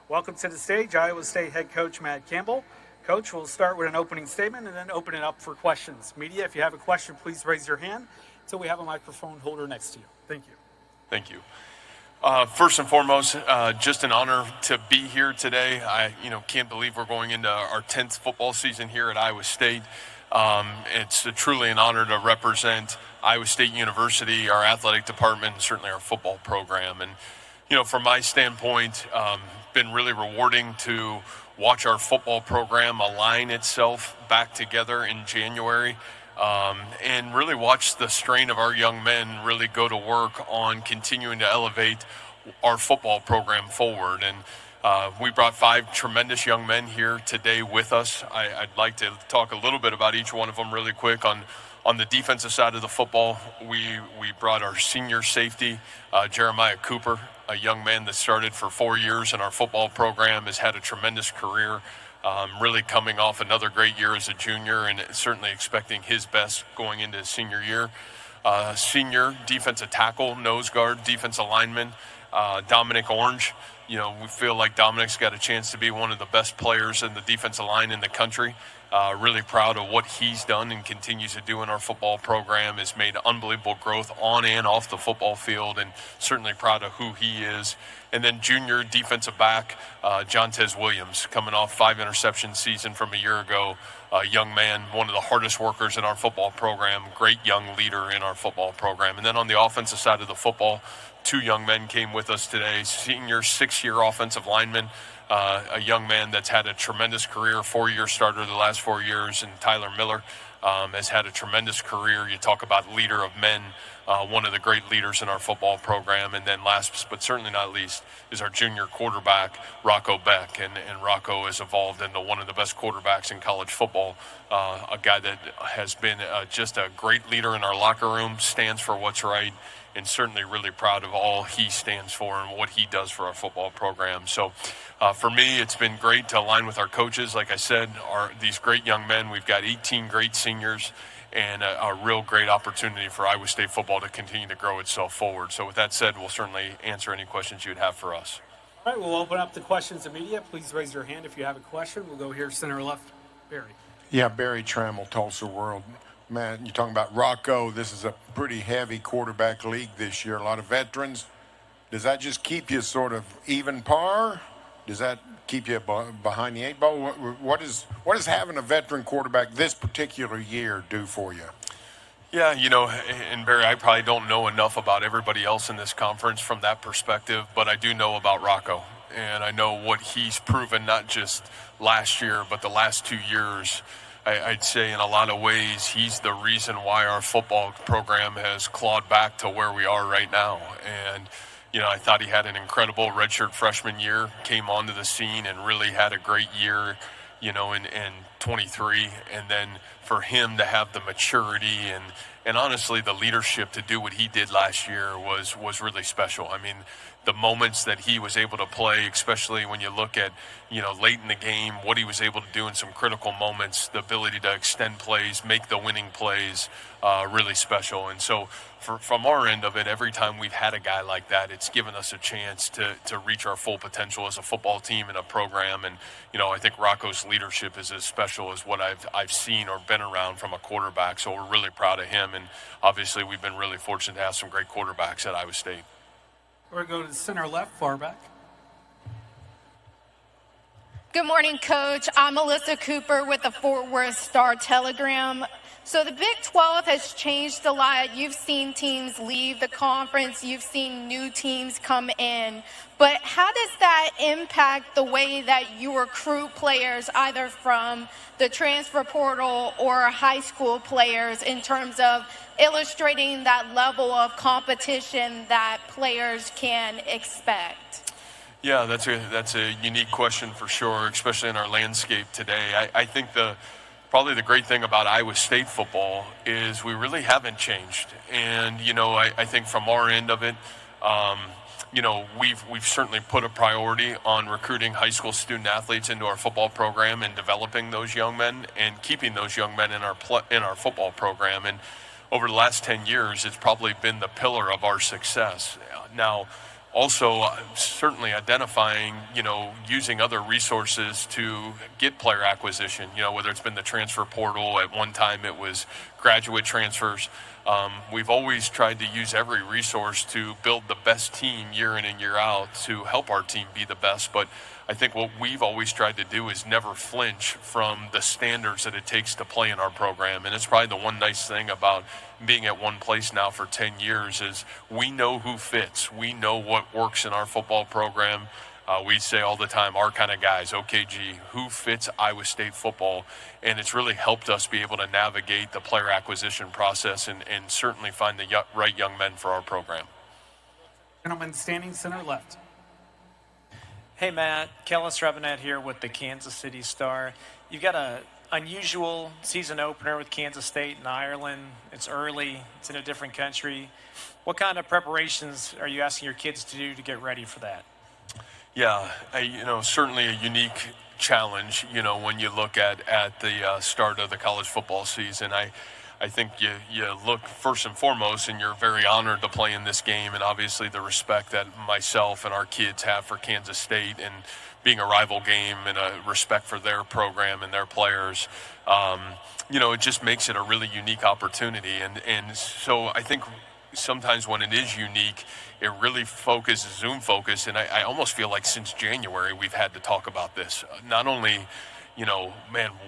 Welcome to the stage, Iowa State head coach Matt Campbell. Coach, we'll start with an opening statement and then open it up for questions. Media, if you have a question, please raise your hand until we have a microphone holder next to you. Thank you. Thank you. First and foremost, just an honor to be here today. I can't believe we're going into our 10th football season here at Iowa State. It's truly an honor to represent Iowa State University, our athletic department, and certainly our football program. And, from my standpoint, been really rewarding to watch our football program align itself back together in January. And really watch the strain of our young men really go to work on continuing to elevate our football program forward. And we brought 5 tremendous young men here today with us. I'd like to talk a little bit about each one of them really quick. On the defensive side of the football, we brought our senior safety, Jeremiah Cooper, a young man that started for 4 years in our football program, has had a tremendous career. Really coming off another great year as a junior and certainly expecting his best going into his senior year. Senior defensive tackle, nose guard, defensive lineman, Dominic Orange. We feel like Dominic's got a chance to be one of the best players in the defensive line in the country. Really proud of what he's done and continues to do in our football program. Has made unbelievable growth on and off the football field, and certainly proud of who he is. And then junior defensive back, Jontez Williams, coming off 5 interception season from a year ago. Young man, one of the hardest workers in our football program, great young leader in our football program. And then on the offensive side of the football, 2 young men came with us today. Senior 6-year offensive lineman, a young man that's had a tremendous career, 4-year starter the last 4 years, and Tyler Miller has had a tremendous career. You talk about leader of men, one of the great leaders in our football program. And then last but certainly not least is our junior quarterback, Rocco Beck. And Rocco has evolved into one of the best quarterbacks in college football, a guy that has been just a great leader in our locker room, stands for what's right, and certainly really proud of all he stands for and what he does for our football program. So for me, it's been great to align with our coaches. Like I said, these great young men. We've got 18 great seniors and a real great opportunity for Iowa State football to continue to grow itself forward. So with that said, we'll certainly answer any questions you'd have for us. All right, we'll open up the questions to media. Please raise your hand if you have a question. We'll go here, center left. Barry. Yeah, Barry Trammell, Tulsa World. Man, you're talking about Rocco. This is a pretty heavy quarterback league this year. A lot of veterans. Does that just keep you sort of even par? Does that keep you behind the 8 ball? What is having a veteran quarterback this particular year do for you? Yeah, and Barry, I probably don't know enough about everybody else in this conference from that perspective, but I do know about Rocco. And I know what he's proven, not just last year, but the last 2 years. I'd say in a lot of ways, he's the reason why our football program has clawed back to where we are right now. And, I thought he had an incredible redshirt freshman year, came onto the scene and really had a great year, in 23. And then for him to have the maturity and honestly the leadership to do what he did last year was really special. I mean, the moments that he was able to play, especially when you look at, late in the game, what he was able to do in some critical moments, the ability to extend plays, make the winning plays, really special. And so from our end of it, every time we've had a guy like that, it's given us a chance to reach our full potential as a football team and a program. And, I think Rocco's leadership is as special as what I've seen or been around from a quarterback. So we're really proud of him. And obviously we've been really fortunate to have some great quarterbacks at Iowa State. We're going to go to the center left, far back. Good morning, Coach. I'm Melissa Cooper with the Fort Worth Star-Telegram. So the Big 12 has changed a lot. You've seen teams leave the conference. You've seen new teams come in. But how does that impact the way that you recruit players, either from the transfer portal or high school players, in terms of illustrating that level of competition that players can expect? Yeah, that's a unique question for sure, especially in our landscape today. I think probably the great thing about Iowa State football is we really haven't changed. And, I think from our end of it, we've certainly put a priority on recruiting high school student athletes into our football program and developing those young men and keeping those young men in our football program. And over the last 10 years, it's probably been the pillar of our success. Now, Also, certainly identifying, using other resources to get player acquisition, whether it's been the transfer portal. At one time it was graduate transfers. We've always tried to use every resource to build the best team year in and year out to help our team be the best. But I think what we've always tried to do is never flinch from the standards that it takes to play in our program. And it's probably the one nice thing about being at one place now for 10 years is we know who fits. We know what works in our football program. We say all the time, our kind of guys, OKG, who fits Iowa State football. And it's really helped us be able to navigate the player acquisition process and certainly find the right young men for our program. Gentleman standing center left. Hey, Matt. Kellis Revenet here with the Kansas City Star. You've got an unusual season opener with Kansas State and Ireland. It's early. It's in a different country. What kind of preparations are you asking your kids to do to get ready for that? Yeah, certainly a unique challenge, when you look at the start of the college football season. I think you look first and foremost, and you're very honored to play in this game, and obviously the respect that myself and our kids have for Kansas State and being a rival game and a respect for their program and their players. It just makes it a really unique opportunity. And so I think sometimes when it is unique, it really Zoom focus. And I almost feel like since January, we've had to talk about this. Not only,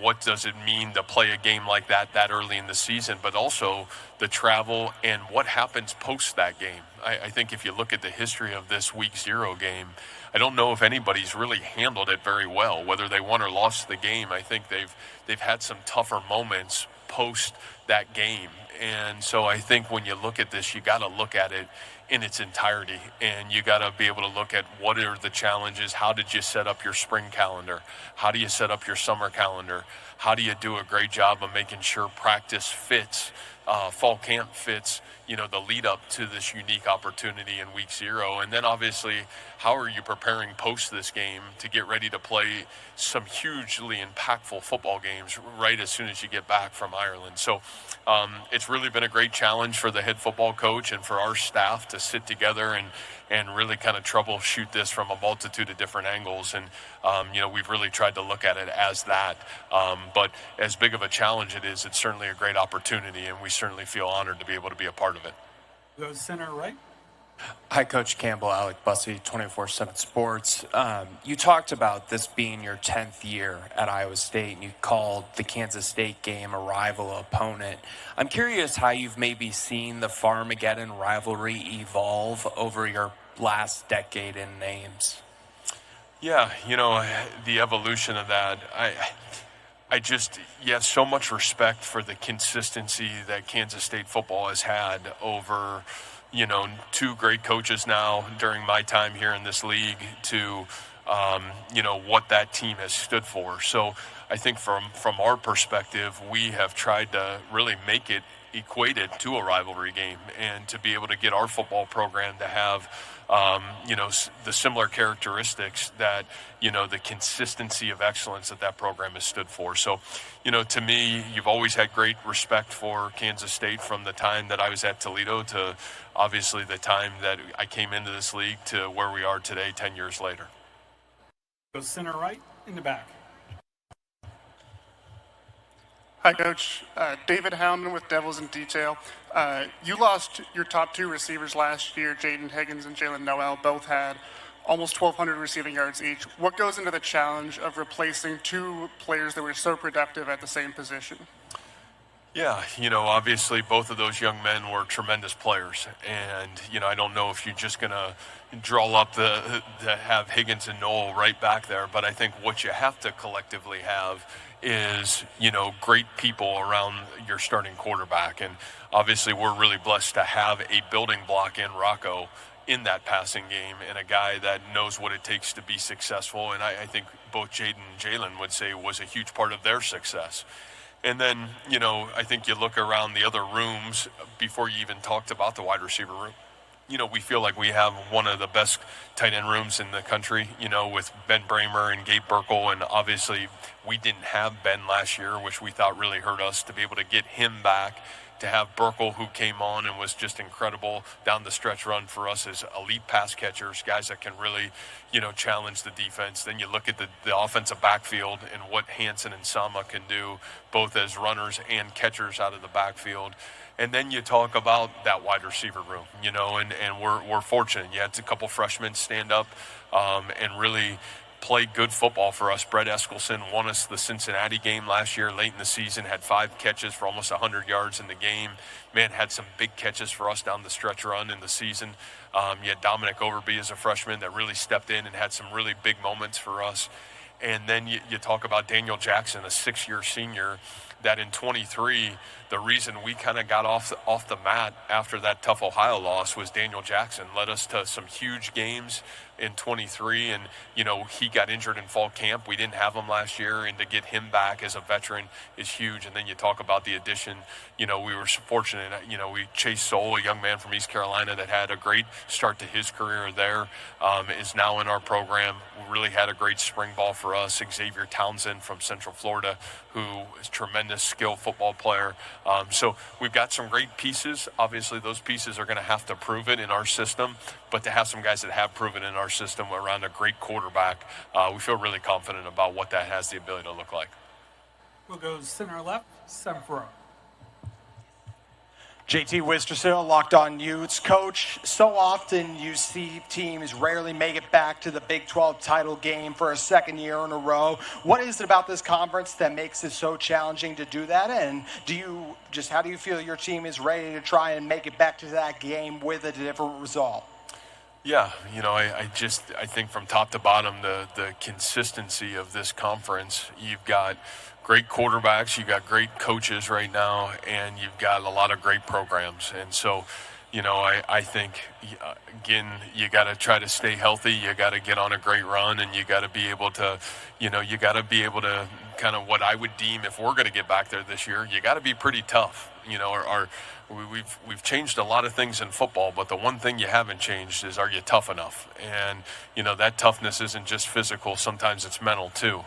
what does it mean to play a game like that early in the season, but also the travel and what happens post that game. I think if you look at the history of this week 0 game, I don't know if anybody's really handled it very well, whether they won or lost the game. I think they've had some tougher moments post that game. And so I think when you look at this, you got to look at it in its entirety, and you got to be able to look at what are the challenges. How did you set up your spring calendar? How do you set up your summer calendar? How do you do a great job of making sure practice fits, fall camp fits, the lead up to this unique opportunity in week 0? And then obviously, how are you preparing post this game to get ready to play some hugely impactful football games right as soon as you get back from Ireland? So it's really been a great challenge for the head football coach and for our staff to sit together and really kind of troubleshoot this from a multitude of different angles. And, we've really tried to look at it as that. But as big of a challenge it is, it's certainly a great opportunity, and we certainly feel honored to be able to be a part of it. Go center right. Hi, Coach Campbell, Alec Bussey, 24/7 Sports. You talked about this being your 10th year at Iowa State, and you called the Kansas State game a rival opponent. I'm curious how you've maybe seen the Farmageddon rivalry evolve over your last decade in names. Yeah, the evolution of that, I just, so much respect for the consistency that Kansas State football has had over, 2 great coaches now during my time here in this league to, what that team has stood for. So I think from our perspective, we have tried to really make it equated to a rivalry game and to be able to get our football program to have the similar characteristics that, the consistency of excellence that program has stood for. So, to me, you've always had great respect for Kansas State from the time that I was at Toledo to obviously the time that I came into this league to where we are today, 10 years later. Go center right in the back. Hi, Coach. David Howman with Devils in Detail. You lost your top 2 receivers last year. Jaden Higgins and Jalen Noel both had almost 1,200 receiving yards each. What goes into the challenge of replacing 2 players that were so productive at the same position? Yeah, obviously both of those young men were tremendous players. And, I don't know if you're just going to draw up to have Higgins and Noel right back there. But I think what you have to collectively have is, great people around your starting quarterback. And obviously we're really blessed to have a building block in Rocco in that passing game and a guy that knows what it takes to be successful. And I think both Jaden and Jalen would say was a huge part of their success. And then, I think you look around the other rooms before you even talked about the wide receiver room. We feel like we have one of the best tight end rooms in the country, with Ben Bramer and Gabe Burkle. And obviously we didn't have Ben last year, which we thought really hurt us. To be able to get him back to have Burkle, who came on and was just incredible down the stretch run for us as elite pass catchers, guys that can really, challenge the defense. Then you look at the offensive backfield and what Hansen and Sama can do, both as runners and catchers out of the backfield. And then you talk about that wide receiver room, and we're fortunate. You had a couple freshmen stand up and really play good football for us. Brett Eskelson won us the Cincinnati game last year late in the season, had 5 catches for almost 100 yards in the game. Man, had some big catches for us down the stretch run in the season. You had Dominic Overby as a freshman that really stepped in and had some really big moments for us. And then you talk about Daniel Jackson, a 6-year senior, that in 23, the reason we kind of got off the mat after that tough Ohio loss was Daniel Jackson led us to some huge games in 23, and he got injured in fall camp. We didn't have him last year, and to get him back as a veteran is huge. And then you talk about the addition. We were fortunate. We Chase Soul, a young man from East Carolina that had a great start to his career there, is now in our program. We really had a great spring ball for us. Xavier Townsend from Central Florida, who is a tremendous skill football player. So we've got some great pieces. Obviously, those pieces are going to have to prove it in our system, but to have some guys that have proven in our system around a great quarterback, we feel really confident about what that has the ability to look like. We'll go center left, seventh row. JT Wistersill, Locked On Utes. Coach, so often you see teams rarely make it back to the Big 12 title game for a second year in a row. What is it about this conference that makes it so challenging to do that? And how do you feel your team is ready to try and make it back to that game with a different result? Yeah, I think from top to bottom, the consistency of this conference, you've got great quarterbacks, you've got great coaches right now, and you've got a lot of great programs. And so, I think, again, you got to try to stay healthy, you got to get on a great run, and you got to be able to, kind of what I would deem, if we're going to get back there this year, you got to be pretty tough. We've changed a lot of things in football, but the one thing you haven't changed is, are you tough enough? And, that toughness isn't just physical, sometimes it's mental too.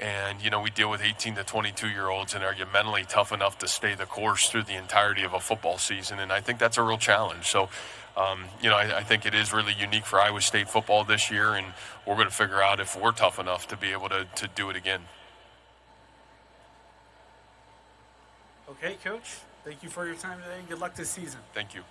And, we deal with 18 to 22-year-olds, and are you mentally tough enough to stay the course through the entirety of a football season? And I think that's a real challenge. So, I think it is really unique for Iowa State football this year, and we're going to figure out if we're tough enough to be able to do it again. Okay, Coach. Thank you for your time today, and good luck this season. Thank you.